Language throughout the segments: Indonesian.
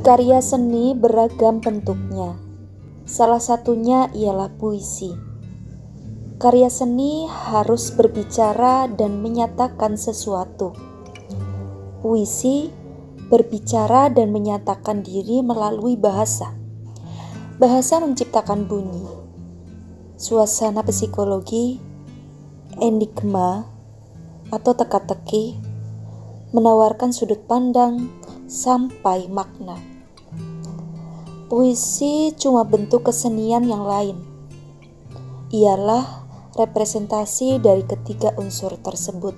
Karya seni beragam bentuknya. Salah satunya ialah puisi. Karya seni harus berbicara dan menyatakan sesuatu. Puisi berbicara dan menyatakan diri melalui bahasa. Bahasa menciptakan bunyi, suasana psikologi, enigma atau teka-teki, menawarkan sudut pandang sampai makna. Puisi cuma bentuk kesenian yang lain. Ialah representasi dari ketiga unsur tersebut.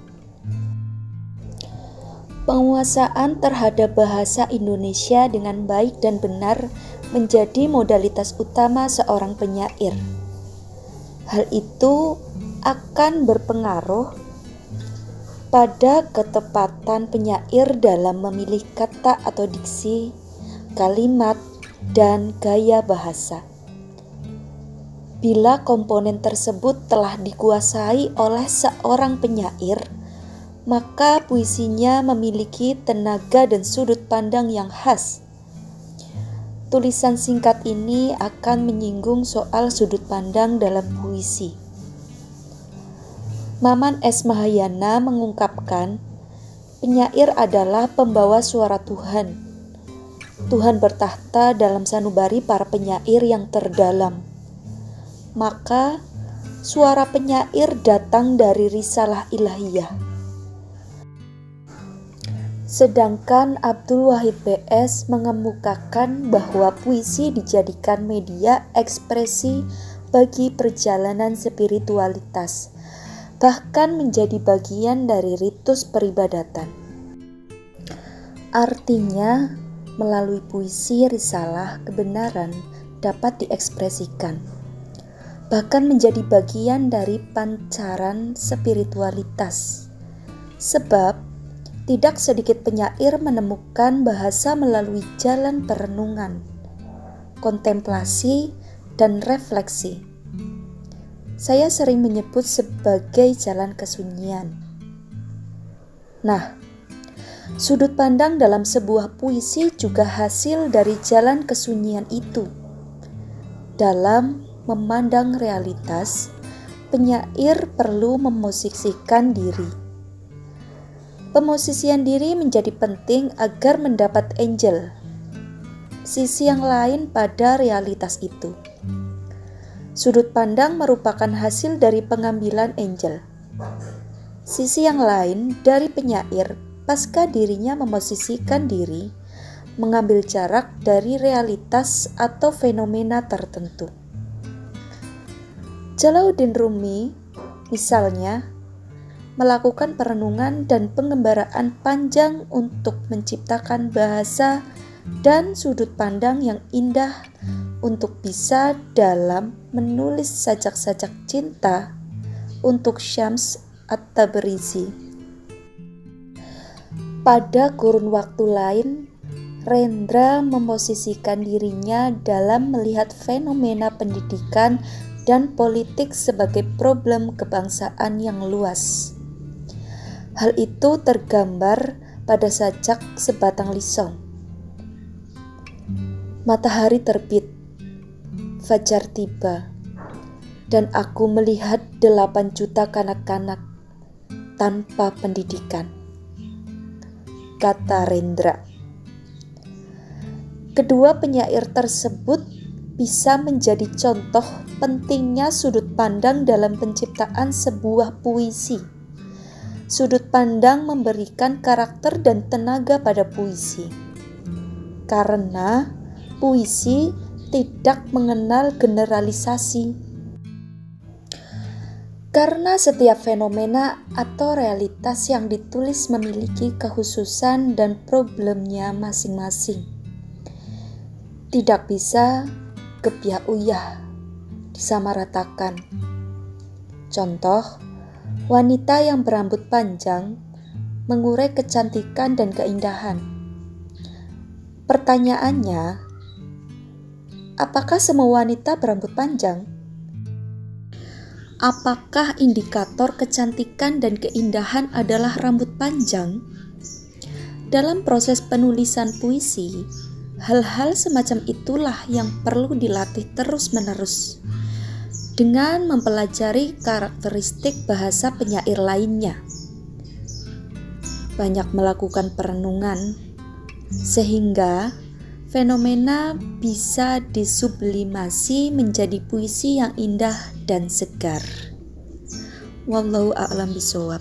Penguasaan terhadap bahasa Indonesia dengan baik dan benar menjadi modalitas utama seorang penyair. Hal itu akan berpengaruh pada ketepatan penyair dalam memilih kata atau diksi, kalimat, dan gaya bahasa. Bila komponen tersebut telah dikuasai oleh seorang penyair, maka puisinya memiliki tenaga dan sudut pandang yang khas. Tulisan singkat ini akan menyinggung soal sudut pandang dalam puisi. Maman S. Mahayana mengungkapkan, penyair adalah pembawa suara Tuhan. Tuhan bertahta dalam sanubari para penyair yang terdalam. Maka suara penyair datang dari risalah ilahiyah. Sedangkan Abdul Wahid B.S. mengemukakan bahwa puisi dijadikan media ekspresi bagi perjalanan spiritualitas, bahkan menjadi bagian dari ritus peribadatan. Artinya, melalui puisi risalah kebenaran dapat diekspresikan, bahkan menjadi bagian dari pancaran spiritualitas. Sebab, tidak sedikit penyair menemukan bahasa melalui jalan perenungan, kontemplasi, dan refleksi. Saya sering menyebut sebagai jalan kesunyian. Nah, sudut pandang dalam sebuah puisi juga hasil dari jalan kesunyian itu. Dalam memandang realitas, penyair perlu memosisikan diri. Pemosisian diri menjadi penting agar mendapat angel, sisi yang lain pada realitas itu. Sudut pandang merupakan hasil dari pengambilan angel. Sisi yang lain dari penyair pasca dirinya memosisikan diri, mengambil jarak dari realitas atau fenomena tertentu. Jalaluddin Rumi, misalnya, melakukan perenungan dan pengembaraan panjang untuk menciptakan bahasa dan sudut pandang yang indah untuk bisa dalam menulis sajak-sajak cinta untuk Syams At-Tabrizi. Pada kurun waktu lain, Rendra memosisikan dirinya dalam melihat fenomena pendidikan dan politik sebagai problem kebangsaan yang luas. Hal itu tergambar pada sajak Sebatang Lisong. Matahari terbit, fajar tiba, dan aku melihat 8 juta kanak-kanak tanpa pendidikan, kata Rendra. Kedua penyair tersebut bisa menjadi contoh pentingnya sudut pandang dalam penciptaan sebuah puisi. Sudut pandang memberikan karakter dan tenaga pada puisi. Karena puisi tidak mengenal generalisasi. Karena setiap fenomena atau realitas yang ditulis memiliki kekhususan dan problemnya masing-masing. Tidak bisa gebyah-uyah disamaratakan. Contoh, wanita yang berambut panjang mengurai kecantikan dan keindahan. Pertanyaannya, apakah semua wanita berambut panjang? Apakah indikator kecantikan dan keindahan adalah rambut panjang? Dalam proses penulisan puisi, Hal-hal semacam itulah yang perlu dilatih terus-menerus dengan mempelajari karakteristik bahasa penyair lainnya. Banyak melakukan perenungan sehingga fenomena bisa disublimasi menjadi puisi yang indah dan segar. Wallahu a'lam bishawab.